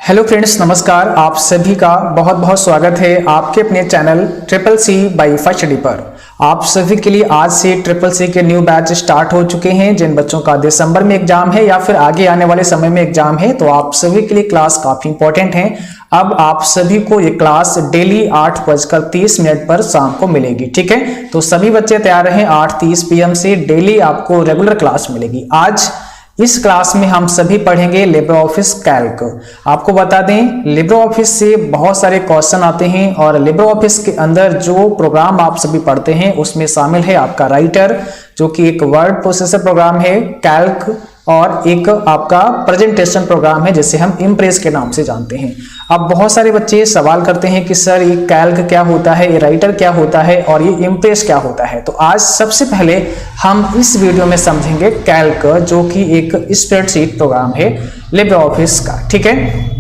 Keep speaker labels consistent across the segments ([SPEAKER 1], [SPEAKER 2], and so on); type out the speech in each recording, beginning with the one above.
[SPEAKER 1] Hello friends, नमस्कार। आप सभी का बहुत बहुत स्वागत है आपके अपने channel triple C by first study पर। आप सभी के लिए आज से ट्रिपल सी के न्यू बैच स्टार्ट हो चुके हैं। जिन बच्चों का दिसंबर में एग्जाम है या फिर आगे आने वाले समय में एग्जाम है, तो आप सभी के लिए क्लास काफी इंपॉर्टेंट है। अब आप सभी को ये क्लास डेली 8:30 पर शाम को मिलेगी। ठीक है, तो सभी बच्चे तैयार रहें। 8:30 PM से डेली आपको रेगुलर क्लास मिलेगी। आज इस क्लास में हम सभी पढ़ेंगे लिब्रे ऑफिस कैल्क। आपको बता दें, लिब्रे ऑफिस से बहुत सारे क्वेश्चन आते हैं और लिब्रे ऑफिस के अंदर जो प्रोग्राम आप सभी पढ़ते हैं उसमें शामिल है आपका राइटर, जो कि एक वर्ड प्रोसेसर प्रोग्राम है, कैल्क, और एक आपका प्रेजेंटेशन प्रोग्राम है जिसे हम इम्प्रेस के नाम से जानते हैं। अब बहुत सारे बच्चे सवाल करते हैं कि सर ये कैल्क क्या होता है, ये राइटर क्या होता है और ये इम्प्रेस क्या होता है। तो आज सबसे पहले हम इस वीडियो में समझेंगे कैल्क, जो कि एक स्प्रेडशीट प्रोग्राम है लिब्रे ऑफिस का। ठीक है,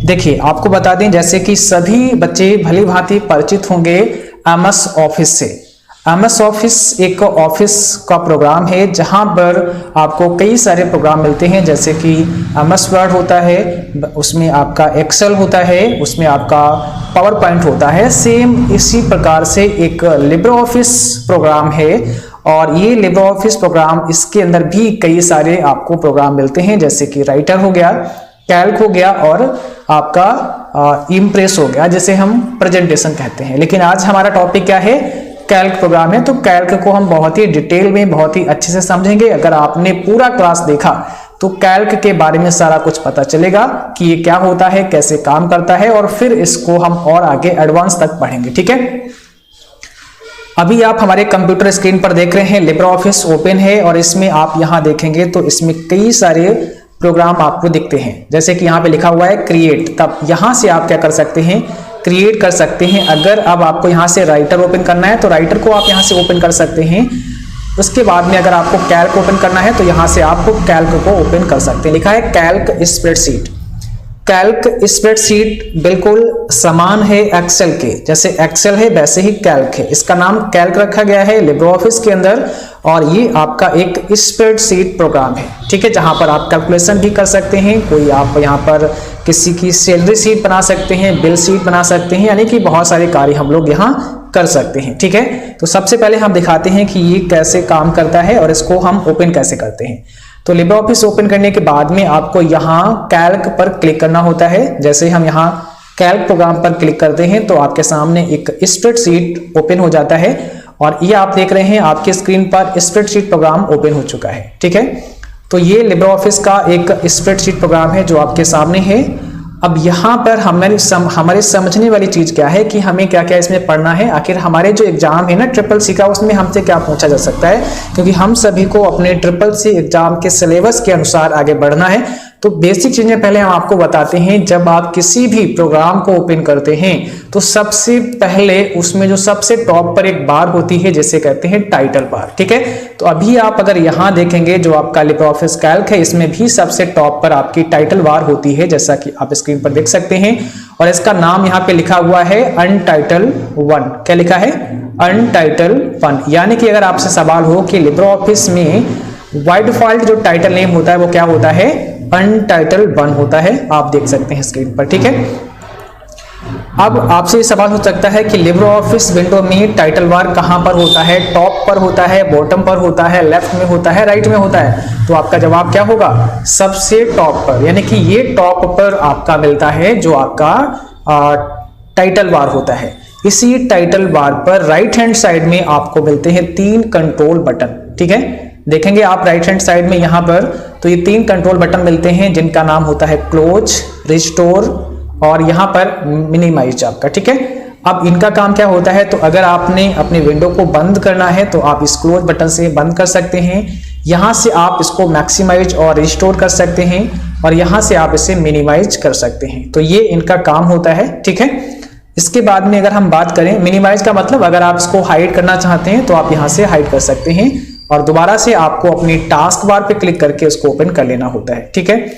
[SPEAKER 1] देखिए आपको बता दें, जैसे कि सभी बच्चे भली भांति परिचित होंगे MS ऑफिस से। MS ऑफिस एक ऑफिस का प्रोग्राम है जहां पर आपको कई सारे प्रोग्राम मिलते हैं, जैसे कि MS वर्ड होता है, उसमें आपका एक्सेल होता है, उसमें आपका पावर पॉइंट होता है। सेम इसी प्रकार से एक लिब्रे ऑफिस प्रोग्राम है और ये लिब्रे ऑफिस प्रोग्राम, इसके अंदर भी कई सारे आपको प्रोग्राम मिलते हैं, जैसे कि राइटर हो गया, कैल्क हो गया और आपका इम्प्रेस हो गया, जिसे हम प्रेजेंटेशन कहते हैं। लेकिन आज हमारा टॉपिक क्या है, कैल्क प्रोग्राम है। तो कैल्क को हम बहुत ही डिटेल में बहुत ही अच्छे से समझेंगे। अगर आपने पूरा क्लास देखा तो कैल्क के बारे में सारा कुछ पता चलेगा कि ये क्या होता है, कैसे काम करता है, और फिर इसको हम और आगे एडवांस तक पढ़ेंगे। ठीक है, अभी आप हमारे कंप्यूटर स्क्रीन पर देख रहे हैं, लिब्रे ऑफिस ओपन है और इसमें आप यहां देखेंगे तो इसमें कई सारे प्रोग्राम आपको दिखते हैं। जैसे कि यहाँ पे लिखा हुआ है क्रिएट, तब यहां से आप क्या कर सकते हैं, क्रिएट कर सकते हैं। अगर अब आपको यहाँ से राइटर ओपन करना है तो राइटर को आप यहाँ से ओपन कर सकते हैं। उसके बाद में अगर आपको कैल्क ओपन करना है तो यहाँ से आपको कैल्क को ओपन कर सकते हैं। लिखा है कैल्क स्प्रेडशीट। कैल्क स्प्रेडशीट बिल्कुल समान है एक्सेल के, जैसे एक्सेल है वैसे ही कैल्क है। इसका नाम कैल्क रखा गया है लिब्रे ऑफिस के अंदर और ये आपका एक स्प्रेडशीट प्रोग्राम है। ठीक है, जहां पर आप कैलकुलेशन भी कर सकते हैं, कोई आप यहां पर किसी की सैलरी शीट बना सकते हैं, बिल शीट बना सकते हैं, यानी कि बहुत सारे कार्य हम लोग यहाँ कर सकते हैं। ठीक है, तो सबसे पहले हम दिखाते हैं कि ये कैसे काम करता है और इसको हम ओपन कैसे करते हैं। तो लिब्रे ऑफिस ओपन करने के बाद में आपको यहाँ कैल्क पर क्लिक करना होता है। जैसे हम यहाँ कैल्क प्रोग्राम पर क्लिक करते हैं तो आपके सामने एक स्प्रेडशीट ओपन हो जाता है और ये आप देख रहे हैं आपके स्क्रीन पर स्प्रेडशीट प्रोग्राम ओपन हो चुका है। ठीक है, तो ये लिब्रे ऑफिस का एक स्प्रेडशीट प्रोग्राम है जो आपके सामने है। अब यहाँ पर हमारे समझने वाली चीज क्या है कि हमें क्या क्या इसमें पढ़ना है। आखिर हमारे जो एग्जाम है ना ट्रिपल सी का, उसमें हमसे क्या पूछा जा सकता है, क्योंकि हम सभी को अपने ट्रिपल सी एग्जाम के सिलेबस के अनुसार आगे बढ़ना है। तो बेसिक चीजें पहले हम आपको बताते हैं। जब आप किसी भी प्रोग्राम को ओपन करते हैं तो सबसे पहले उसमें जो सबसे टॉप पर एक बार होती है जिसे कहते हैं टाइटल बार। ठीक है, तो अभी आप अगर यहां देखेंगे जो आपका लिब्रे ऑफिस कैल्क है, इसमें भी सबसे टॉप पर आपकी टाइटल बार होती है, जैसा कि आप स्क्रीन पर देख सकते हैं। और इसका नाम यहाँ पे लिखा हुआ है अनटाइटल 1। क्या लिखा है, अनटाइटल 1। यानी कि अगर आपसे सवाल हो कि लिब्रे ऑफिस में बाय डिफॉल्ट जो टाइटल नेम होता है वो क्या होता है, अनटाइटल 1 होता है, आप देख सकते हैं स्क्रीन पर। ठीक है, अब आपसे ये सवाल हो सकता है कि लिब्रे ऑफिस विंडो में टाइटल बार कहां पर होता है, टॉप पर होता है, बॉटम पर होता है, लेफ्ट में होता है, राइट में होता है। तो आपका जवाब क्या होगा, सबसे टॉप पर, यानी कि ये टॉप पर आपका मिलता है जो आपका टाइटल बार होता है। इसी टाइटल बार पर राइट हैंड साइड में आपको मिलते हैं 3 कंट्रोल बटन। ठीक है, देखेंगे आप राइट हैंड साइड में यहाँ पर, तो ये 3 कंट्रोल बटन मिलते हैं जिनका नाम होता है क्लोज, रिस्टोर और यहाँ पर मिनिमाइज आपका। ठीक है, अब इनका काम क्या होता है, तो अगर आपने अपने विंडो को बंद करना है तो आप इस क्लोज बटन से बंद कर सकते हैं। यहाँ से आप इसको मैक्सिमाइज और रिस्टोर कर सकते हैं और यहाँ से आप इसे मिनिमाइज कर सकते हैं। तो ये इनका काम होता है। ठीक है, इसके बाद में अगर हम बात करें, मिनिमाइज का मतलब अगर आप इसको हाइड करना चाहते हैं तो आप यहाँ से हाइड कर सकते हैं और दोबारा से आपको अपनी टास्क बार पे क्लिक करके उसको ओपन कर लेना होता है। ठीक है,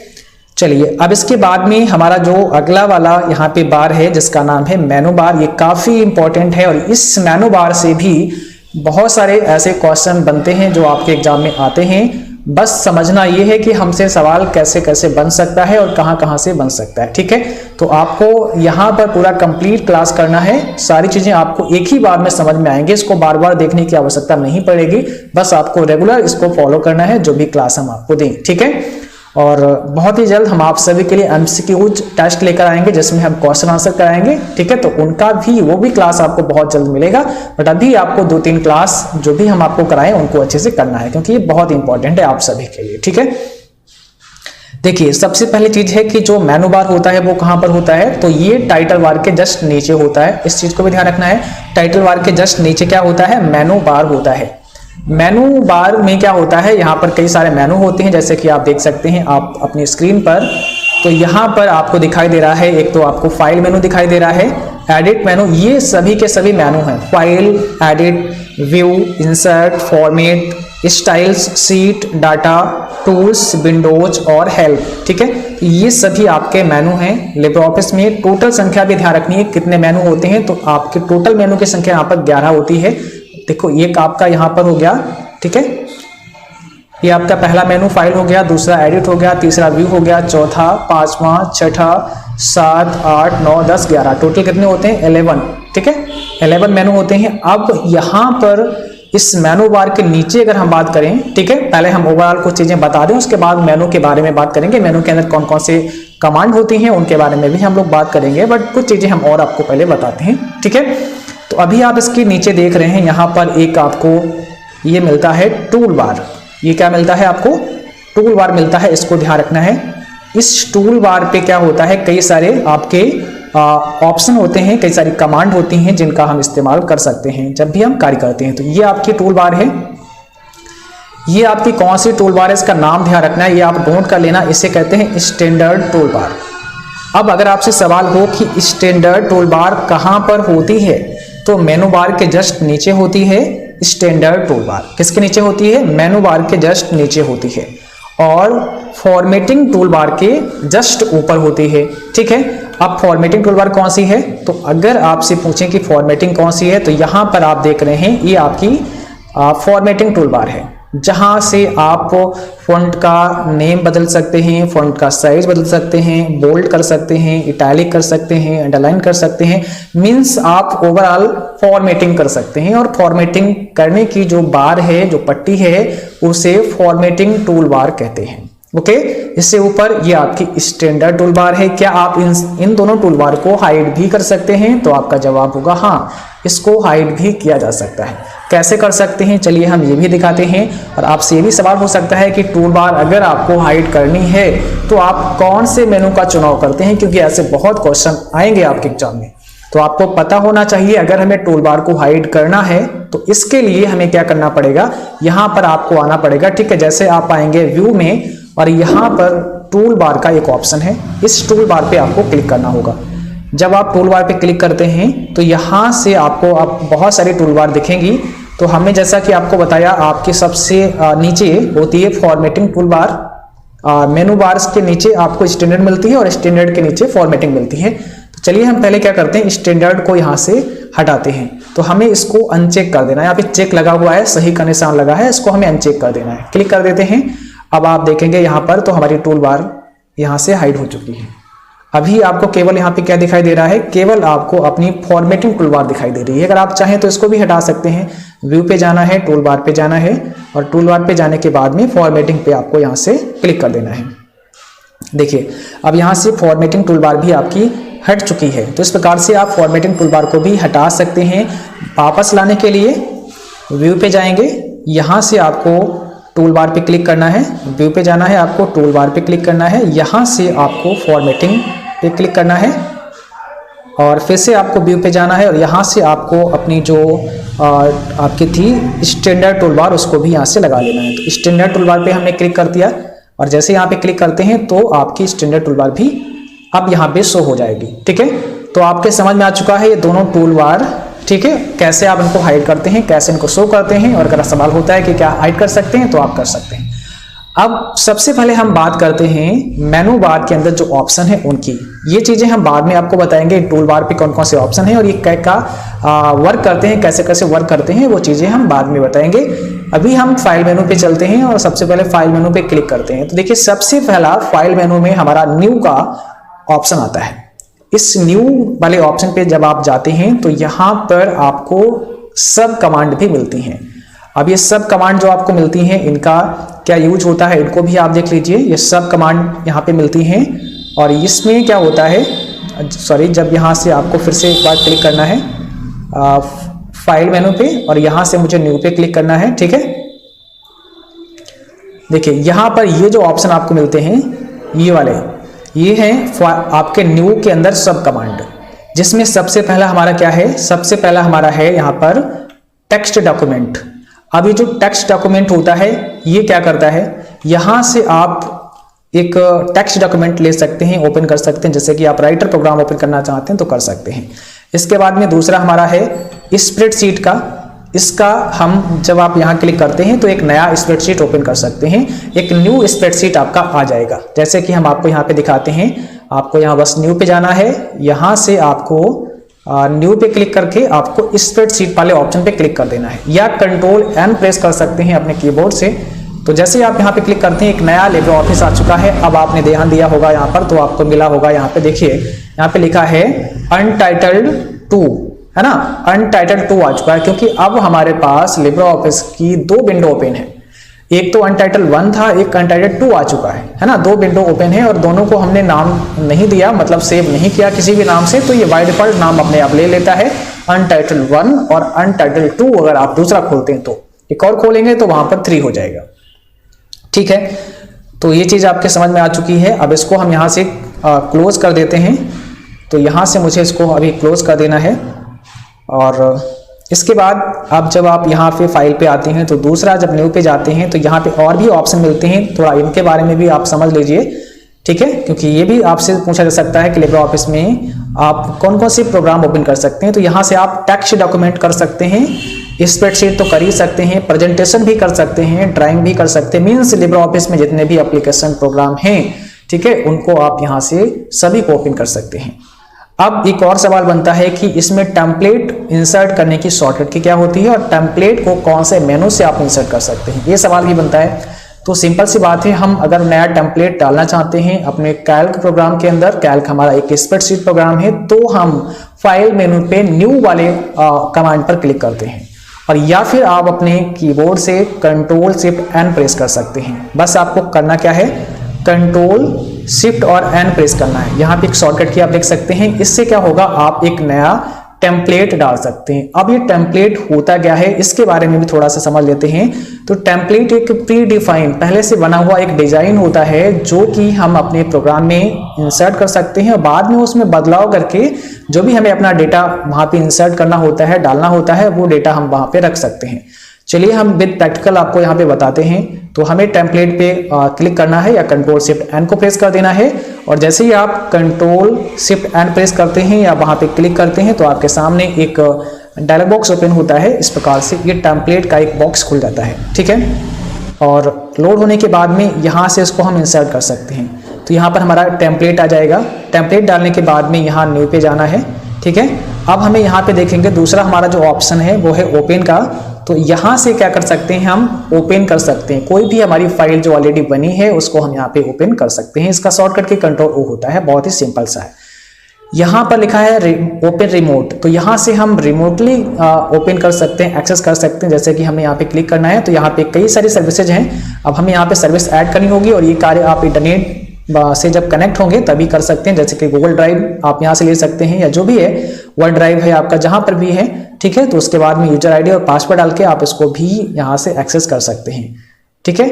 [SPEAKER 1] चलिए अब इसके बाद में हमारा जो अगला वाला यहाँ पे बार है जिसका नाम है मेनू बार। ये काफी इंपॉर्टेंट है और इस मेनू बार से भी बहुत सारे ऐसे क्वेश्चन बनते हैं जो आपके एग्जाम में आते हैं बस समझना ये है कि हमसे सवाल कैसे कैसे बन सकता है और कहाँ कहाँ से बन सकता है। ठीक है, तो आपको यहाँ पर पूरा कंप्लीट क्लास करना है, सारी चीजें आपको एक ही बार में समझ में आएंगे, इसको बार बार देखने की आवश्यकता नहीं पड़ेगी, बस आपको रेगुलर इसको फॉलो करना है जो भी क्लास हम आपको दें। ठीक है, और बहुत ही जल्द हम आप सभी के लिए एमसीक्यूज टेस्ट लेकर आएंगे जिसमें हम क्वेश्चन आंसर कराएंगे। ठीक है, तो उनका भी वो भी क्लास आपको बहुत जल्द मिलेगा, बट अभी आपको 2-3 क्लास जो भी हम आपको कराएं उनको अच्छे से करना है क्योंकि ये बहुत इंपॉर्टेंट है आप सभी के लिए। ठीक है, देखिए सबसे पहली चीज है कि जो मेनू बार होता है वो कहां पर होता है, तो ये टाइटल बार के जस्ट नीचे होता है, इस चीज को भी ध्यान रखना है। टाइटल बार के जस्ट नीचे क्या होता है, मेनू बार होता है। मेनू बार में क्या होता है, यहाँ पर कई सारे मेनू होते हैं जैसे कि आप देख सकते हैं आप अपनी स्क्रीन पर। तो यहाँ पर आपको दिखाई दे रहा है, एक तो आपको फाइल मेनू दिखाई दे रहा है, एडिट मेनू, ये सभी के सभी मेनू हैं। File, edit, view, insert, format, styles, seat, data, tools, Windows और हेल्प। ठीक है, ये सभी आपके मेनू हैं लिब्रे ऑफिस में। टोटल संख्या भी ध्यान रखनी है कितने मेनू होते हैं, तो आपके टोटल मेनू की संख्या यहाँ पर 11 होती है। देखो एक आपका यहाँ पर हो गया, ठीक है, ये आपका पहला मेनू फाइल हो गया, दूसरा एडिट हो गया, तीसरा व्यू हो गया, चौथा, पांचवा, छठा, 7, 8, 9, 10, 11, टोटल कितने होते हैं 11। ठीक है, 11 मेनू होते हैं। अब यहाँ पर इस मेनू बार के नीचे अगर हम बात करें, ठीक है, पहले हम ओवरऑल कुछ चीजें बता दें, उसके बाद मेनू के बारे में बात करेंगे। मेनू के अंदर कौन कौन से कमांड होती हैं उनके बारे में भी हम लोग बात करेंगे, बट कुछ चीजें हम और आपको पहले बताते हैं। ठीक है, तो अभी आप इसके नीचे देख रहे हैं यहाँ पर एक आपको ये मिलता है टूल बार। ये क्या मिलता है आपको, टूल बार मिलता है, इसको ध्यान रखना है। इस टूल बार पे क्या होता है, कई सारे आपके ऑप्शन होते हैं, कई सारी कमांड होती हैं जिनका हम इस्तेमाल कर सकते हैं जब भी हम कार्य करते हैं। तो ये आपकी टूल बार है, ये आपकी कौन सी टूल बार है इसका नाम ध्यान रखना है, ये आप नोट कर लेना, इसे कहते हैं स्टैंडर्ड टूल बार। अब अगर आपसे सवाल हो कि स्टैंडर्ड टूल बार कहाँ पर होती है, तो मेनू बार के जस्ट नीचे होती है स्टैंडर्ड टूल बार। किसके नीचे होती है, मेनू बार के जस्ट नीचे होती है, और फॉर्मेटिंग टूल बार के जस्ट ऊपर होती है। ठीक है, अब फॉर्मेटिंग टूल बार कौन सी है, तो अगर आपसे पूछें कि फॉर्मेटिंग कौन सी है, तो यहां पर आप देख रहे हैं ये आपकी फॉर्मेटिंग टूल बार है, जहां से आप फॉन्ट का नेम बदल सकते हैं, फॉन्ट का साइज बदल सकते हैं, बोल्ड कर सकते हैं, इटैलिक कर सकते हैं, अंडरलाइन कर सकते हैं, मींस आप ओवरऑल फॉर्मेटिंग कर सकते हैं। और फॉर्मेटिंग करने की जो बार है, जो पट्टी है, उसे फॉर्मेटिंग टूल बार कहते हैं। ओके, इससे ऊपर ये आपकी स्टैंडर्ड टूल बार है। क्या आप इन दोनों टूल बार को हाइड भी कर सकते हैं, तो आपका जवाब होगा हाँ, इसको हाइड भी किया जा सकता है। कैसे कर सकते हैं, चलिए हम ये भी दिखाते हैं। और आपसे ये भी सवाल हो सकता है कि टूल बार अगर आपको हाइड करनी है तो आप कौन से मेनू का चुनाव करते हैं, क्योंकि ऐसे बहुत क्वेश्चन आएंगे आपके एग्जाम में। तो आपको पता होना चाहिए अगर हमें टूल बार को हाइड करना है तो इसके लिए हमें क्या करना पड़ेगा, यहां पर आपको आना पड़ेगा। ठीक है, जैसे आप आएंगे व्यू में और यहां पर टूल बार का एक ऑप्शन है, इस टूल बार पे आपको क्लिक करना होगा। जब आप टूल बार पे क्लिक करते हैं तो यहां से आपको बहुत सारी टूल बार दिखेंगी। तो हमने जैसा कि आपको बताया, आपके सबसे नीचे होती है फॉर्मेटिंग टूल बार, मेनू बार्स के नीचे आपको स्टैंडर्ड मिलती है और स्टैंडर्ड के नीचे फॉर्मेटिंग मिलती है। तो चलिए हम पहले क्या करते हैं, स्टैंडर्ड को यहाँ से हटाते हैं। तो हमें इसको अनचेक कर देना है, यहाँ पे चेक लगा हुआ है, सही का निशान लगा है, इसको हमें अनचेक कर देना है। क्लिक कर देते हैं। अब आप देखेंगे यहाँ पर तो हमारी टूल बार यहाँ से हाइड हो चुकी है। अभी आपको केवल यहाँ पे क्या दिखाई दे रहा है, केवल आपको अपनी फॉर्मेटिंग टूल बार दिखाई दे रही है। अगर आप चाहें तो इसको भी हटा सकते हैं। व्यू पे जाना है, टूल बार पे जाना है, और टूल बार पे जाने के बाद में फॉर्मेटिंग पे आपको यहाँ से क्लिक कर देना है। देखिए अब यहाँ से फॉर्मेटिंग टूल बार भी आपकी हट चुकी है। तो इस प्रकार से आप फॉर्मेटिंग टूल बार को भी हटा सकते हैं। वापस लाने के लिए व्यू पे जाएंगे, यहाँ से आपको टूल बार पे क्लिक करना है, व्यू पे जाना है, आपको टूल बार पे क्लिक करना है, यहाँ से आपको फॉर्मेटिंग पे क्लिक करना है, और फिर से आपको व्यू पे जाना है, और यहाँ से आपको अपनी जो आपकी थी स्टैंडर्ड टूल बार उसको भी यहाँ से लगा लेना है। तो स्टैंडर्ड टूल बार पे हमने क्लिक कर दिया, और जैसे यहाँ पे क्लिक करते हैं तो आपकी स्टैंडर्ड टूल बार भी अब यहाँ पे शो हो जाएगी। ठीक है, तो आपके समझ में आ चुका है ये दोनों टूल बार। ठीक है, कैसे आप इनको हाइड करते हैं, कैसे इनको शो करते हैं, और अगर सवाल होता है कि क्या हाइड कर सकते हैं तो आप कर सकते हैं। अब सबसे पहले हम बात करते हैं मेनू बार के अंदर जो ऑप्शन है उनकी। ये चीजें हम बाद में आपको बताएंगे टूल बार पे कौन कौन से ऑप्शन है और ये क्या वर्क करते हैं, कैसे कैसे वर्क करते हैं, वो चीजें हम बाद में बताएंगे। अभी हम फाइल मेनू पे चलते हैं और सबसे पहले फाइल मेनू पे क्लिक करते हैं। तो देखिए सबसे पहला फाइल मेनू में हमारा न्यू का ऑप्शन आता है। इस न्यू वाले ऑप्शन पे जब आप जाते हैं तो यहाँ पर आपको सब कमांड भी मिलती हैं। अब ये सब कमांड जो आपको मिलती हैं इनका क्या यूज होता है इनको भी आप देख लीजिए। ये सब कमांड यहाँ पे मिलती हैं और इसमें क्या होता है, सॉरी, जब यहाँ से आपको फिर से एक बार क्लिक करना है फाइल मेनू पे और यहाँ से मुझे न्यू पे क्लिक करना है। ठीक है, देखिए यहाँ पर ये जो ऑप्शन आपको मिलते हैं ये वाले, ये हैं आपके न्यू के अंदर सब कमांड, जिसमें सबसे पहला हमारा क्या है, सबसे पहला हमारा है यहाँ पर टेक्स्ट डॉक्यूमेंट। अब ये जो टेक्स्ट डॉक्यूमेंट होता है ये क्या करता है, यहाँ से आप एक टेक्स्ट डॉक्यूमेंट ले सकते हैं, ओपन कर सकते हैं, जैसे कि आप राइटर प्रोग्राम ओपन करना चाहते हैं तो कर सकते हैं। इसके बाद में दूसरा हमारा है स्प्रेडशीट का। इसका हम जब आप यहाँ क्लिक करते हैं तो एक नया स्प्रेडशीट ओपन कर सकते हैं, एक न्यू स्प्रेडशीट आपका आ जाएगा। जैसे कि हम आपको यहाँ पे दिखाते हैं, आपको यहाँ बस न्यू पे जाना है, यहाँ से आपको न्यू पे क्लिक करके आपको स्प्रेडशीट वाले ऑप्शन पे क्लिक कर देना है या कंट्रोल एन प्रेस कर सकते हैं अपने कीबोर्ड से। तो जैसे ही आप यहाँ पे क्लिक करते हैं एक नया लिब्रे ऑफिस आ चुका है। अब आपने ध्यान दिया होगा यहाँ पर तो आपको मिला होगा, यहाँ पे देखिए यहाँ पे लिखा है अनटाइटल्ड 2, है ना, अनटाइटल्ड 2 आ चुका है, क्योंकि अब हमारे पास लिब्रे ऑफिस की 2 विंडो ओपन है। एक तो अनटाइटल्ड 1 था, एक अनटाइटल्ड 2 आ चुका है ना, 2 विंडो ओपन है और दोनों को हमने नाम नहीं दिया, मतलब सेव नहीं किया किसी भी नाम से, तो ये बाय डिफॉल्ट नाम अपने आप ले लेता है अनटाइटल्ड 1 और अनटाइटल्ड 2। अगर आप दूसरा खोलते हैं तो एक और खोलेंगे तो वहां पर 3 हो जाएगा। ठीक है, तो ये चीज आपके समझ में आ चुकी है। अब इसको हम यहाँ से क्लोज कर देते हैं। तो यहाँ से मुझे इसको अभी क्लोज कर देना है और इसके बाद अब जब आप यहाँ पे फाइल पे आते हैं तो दूसरा जब न्यू पे जाते हैं तो यहाँ पे और भी ऑप्शन मिलते हैं, थोड़ा इनके बारे में भी आप समझ लीजिए। ठीक है, क्योंकि ये भी आपसे पूछा जा सकता है कि लिब्रे ऑफिस में आप कौन कौन से प्रोग्राम ओपन कर सकते हैं। तो यहाँ से आप टेक्स्ट डॉक्यूमेंट कर सकते हैं, स्प्रेडशीट तो कर ही सकते हैं, प्रेजेंटेशन भी कर सकते हैं, ड्राइंग भी कर सकते हैं, मीन्स लिब्रे ऑफिस में जितने भी एप्लीकेशन प्रोग्राम हैं, ठीक है, उनको आप यहाँ से सभी को ओपन कर सकते हैं। अब एक और सवाल बनता है कि इसमें टेम्पलेट इंसर्ट करने की शॉर्टकट की क्या होती है और टेम्पलेट को कौन से मेनू से आप इंसर्ट कर सकते हैं, ये सवाल भी बनता है। तो सिंपल सी बात है, हम अगर नया टेम्पलेट डालना चाहते हैं अपने कैल्क प्रोग्राम के अंदर, कैल्क हमारा एक स्प्रेडशीट प्रोग्राम है, तो हम फाइल मेनू पे न्यू वाले कमांड पर क्लिक करते हैं और या फिर आप अपने कीबोर्ड से कंट्रोल शिफ्ट एन प्रेस कर सकते हैं। बस आपको करना क्या है, कंट्रोल शिफ्ट और एन प्रेस करना है। यहाँ पे एक शॉर्टकट की आप देख सकते हैं, इससे क्या होगा, आप एक नया टेम्पलेट डाल सकते हैं। अब ये टेम्पलेट होता क्या है इसके बारे में भी थोड़ा सा समझ लेते हैं। तो टेम्पलेट एक प्री डिफाइन पहले से बना हुआ एक डिजाइन होता है जो कि हम अपने प्रोग्राम में इंसर्ट कर सकते हैं और बाद में उसमें बदलाव करके जो भी हमें अपना डेटा वहां पे इंसर्ट करना होता है, डालना होता है, वो डेटा हम वहां पे रख सकते हैं। चलिए हम विद प्रैक्टिकल आपको यहाँ पे बताते हैं। तो हमें टेम्पलेट पे क्लिक करना है या कंट्रोल शिफ्ट एन को प्रेस कर देना है और जैसे ही आप कंट्रोल शिफ्ट एन प्रेस करते हैं या वहां पे क्लिक करते हैं तो आपके सामने एक डायलॉग बॉक्स ओपन होता है। इस प्रकार से ये टेम्पलेट का एक बॉक्स खुल जाता है। ठीक है, और लोड होने के बाद में यहाँ से इसको हम इंसर्ट कर सकते हैं। तो यहाँ पर हमारा टेम्पलेट आ जाएगा। टेम्पलेट डालने के बाद में यहाँ न्यू पे जाना है। ठीक है, अब हमें यहाँ पे देखेंगे दूसरा हमारा जो ऑप्शन है वो है ओपन का। तो यहाँ से क्या कर सकते हैं, हम ओपन कर सकते हैं कोई भी हमारी फाइल जो ऑलरेडी बनी है उसको हम यहाँ पे ओपन कर सकते हैं। इसका शॉर्टकट की कंट्रोल ओ होता है, बहुत ही सिंपल सा है। यहाँ पर लिखा है ओपन रिमोट, तो यहाँ से हम रिमोटली ओपन कर सकते हैं, एक्सेस कर सकते हैं। जैसे कि हमें यहाँ पे क्लिक करना है तो यहाँ पे कई सारी सर्विसेज हैं। अब हमें यहाँ पे सर्विस ऐड करनी होगी और ये कार्य आप इंटरनेट से जब कनेक्ट होंगे तभी कर सकते हैं। जैसे कि गूगल ड्राइव आप यहाँ से ले सकते हैं या जो भी है वन ड्राइव है आपका जहां पर भी है। ठीक है, तो उसके बाद में यूजर आईडी और पासवर्ड डाल के आप इसको भी यहाँ से एक्सेस कर सकते हैं। ठीक है,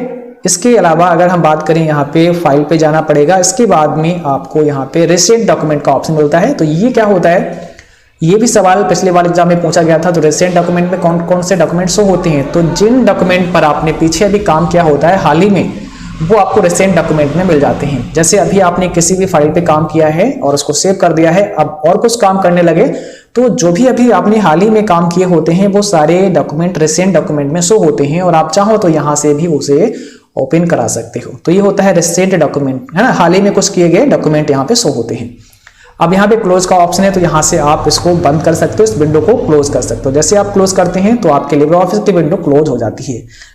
[SPEAKER 1] इसके अलावा अगर हम बात करें यहाँ पे फाइल पे जाना पड़ेगा। इसके बाद में आपको यहाँ पे रिसेंट डॉक्यूमेंट का ऑप्शन मिलता है। तो ये क्या होता है, ये भी सवाल पिछले वाले एग्जाम में पूछा गया था। तो रिसेंट डॉक्यूमेंट में कौन कौन से डॉक्यूमेंट शो होते हैं, तो जिन डॉक्यूमेंट पर आपने पीछे अभी काम किया होता है हाल ही में, वो आपको रिसेंट डॉक्यूमेंट में मिल जाते हैं। जैसे अभी आपने किसी भी फाइल पे काम किया है और उसको सेव कर दिया है, अब और कुछ काम करने लगे तो जो भी अभी आपने हाल ही में काम किए होते हैं वो सारे डॉक्यूमेंट रिसेंट डॉक्यूमेंट में शो होते हैं और आप चाहो तो यहाँ से भी उसे ओपन करा सकते हो। तो ये होता है रिसेंट डॉक्यूमेंट, है ना, हाल ही में कुछ किए गए डॉक्यूमेंट यहाँ पे शो होते हैं। अब यहाँ पे क्लोज का ऑप्शन है, तो यहाँ से आप इसको बंद कर सकते हो, इस विंडो को क्लोज कर सकते हो। जैसे आप क्लोज करते हैं तो आपके लिब्रे ऑफिस की विंडो क्लोज हो जाती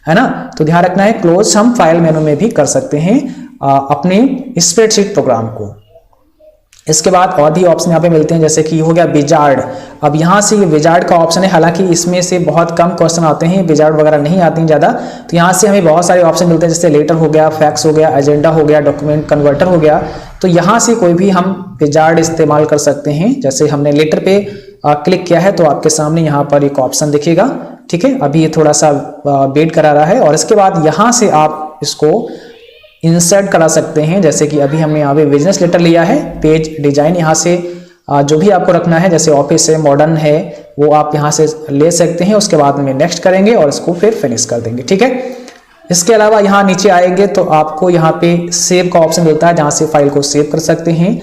[SPEAKER 1] है ना। तो ध्यान रखना है, क्लोज हम फाइल मेनू में भी कर सकते हैं अपने स्प्रेडशीट प्रोग्राम को। इसके बाद और भी ऑप्शन यहाँ पे मिलते हैं, जैसे कि हो गया विजार्ड। अब यहाँ से ये विजार्ड का ऑप्शन है, हालांकि इसमें से बहुत कम क्वेश्चन आते हैं, विजार्ड वगैरह नहीं आती हैं ज़्यादा। तो यहाँ से हमें बहुत सारे ऑप्शन मिलते हैं, जैसे लेटर हो गया, फैक्स हो गया, एजेंडा हो गया, डॉक्यूमेंट कन्वर्टर हो गया। तो यहाँ से कोई भी हम विजार्ड इस्तेमाल कर सकते हैं। जैसे हमने लेटर पे क्लिक किया है तो आपके सामने यहाँ पर एक ऑप्शन दिखेगा, ठीक है। अभी ये थोड़ा सा वेट करा रहा है, और इसके बाद यहाँ से आप इसको इंसर्ट करा सकते हैं। जैसे कि अभी हमने यहाँ पे बिजनेस लेटर लिया है, पेज डिजाइन यहाँ से जो भी आपको रखना है, जैसे ऑफिस है, मॉडर्न है, वो आप यहाँ से ले सकते हैं। उसके बाद में नेक्स्ट करेंगे और इसको फिर फिनिश कर देंगे, ठीक है। इसके अलावा यहाँ नीचे आएंगे तो आपको यहाँ पे सेव का ऑप्शन मिलता है, जहाँ से फाइल को सेव कर सकते हैं।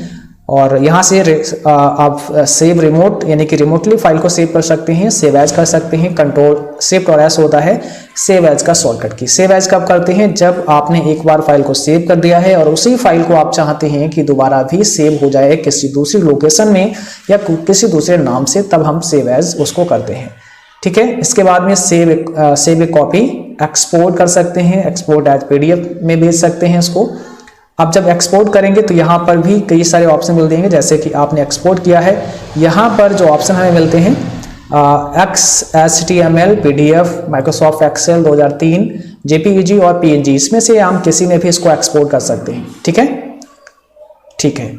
[SPEAKER 1] और यहाँ से आप सेव रिमोट यानी कि रिमोटली फाइल को सेव कर सकते हैं, सेव एज कर सकते हैं। कंट्रोल सेव एज होता है सेव एज का शॉर्टकट की। सेव एज कब करते हैं? जब आपने एक बार फाइल को सेव कर दिया है और उसी फाइल को आप चाहते हैं कि दोबारा भी सेव हो जाए किसी दूसरी लोकेशन में या किसी दूसरे नाम से, तब हम सेव एज उसको करते हैं, ठीक है। इसके बाद में सेव ए कॉपी एक्सपोर्ट कर सकते हैं, एक्सपोर्ट एज PDF में भेज सकते हैं इसको। अब जब एक्सपोर्ट करेंगे तो यहाँ पर भी कई सारे ऑप्शन मिल देंगे, जैसे कि आपने एक्सपोर्ट किया है, यहाँ पर जो ऑप्शन हमें मिलते हैं XHTML, PDF, Microsoft Excel 2003, JPEG और PNG, इसमें से हम किसी में भी इसको एक्सपोर्ट कर सकते हैं, ठीक है। ठीक है,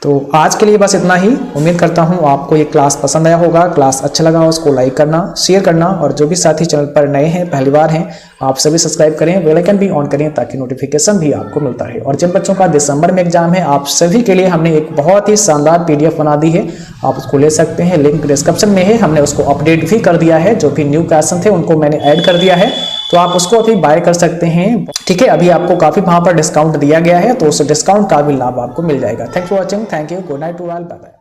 [SPEAKER 1] तो आज के लिए बस इतना ही। उम्मीद करता हूँ आपको ये क्लास पसंद आया होगा। क्लास अच्छा लगा उसको लाइक करना, शेयर करना, और जो भी साथी चैनल पर नए हैं, पहली बार हैं, आप सभी सब्सक्राइब करें, बेल आइकन भी ऑन करें ताकि नोटिफिकेशन भी आपको मिलता रहे। और जिन बच्चों का दिसंबर में एग्जाम है, आप सभी के लिए हमने एक बहुत ही शानदार PDF बना दी है, आप उसको ले सकते हैं, लिंक डिस्क्रिप्शन में है। हमने उसको अपडेट भी कर दिया है, जो भी न्यू क्वेश्चन थे उनको मैंने ऐड कर दिया है, तो आप उसको अभी बाय कर सकते हैं, ठीक है। अभी आपको काफी वहां पर डिस्काउंट दिया गया है, तो उस डिस्काउंट का भी लाभ आपको मिल जाएगा। Thanks for watching, thank you, good night to all, bye bye.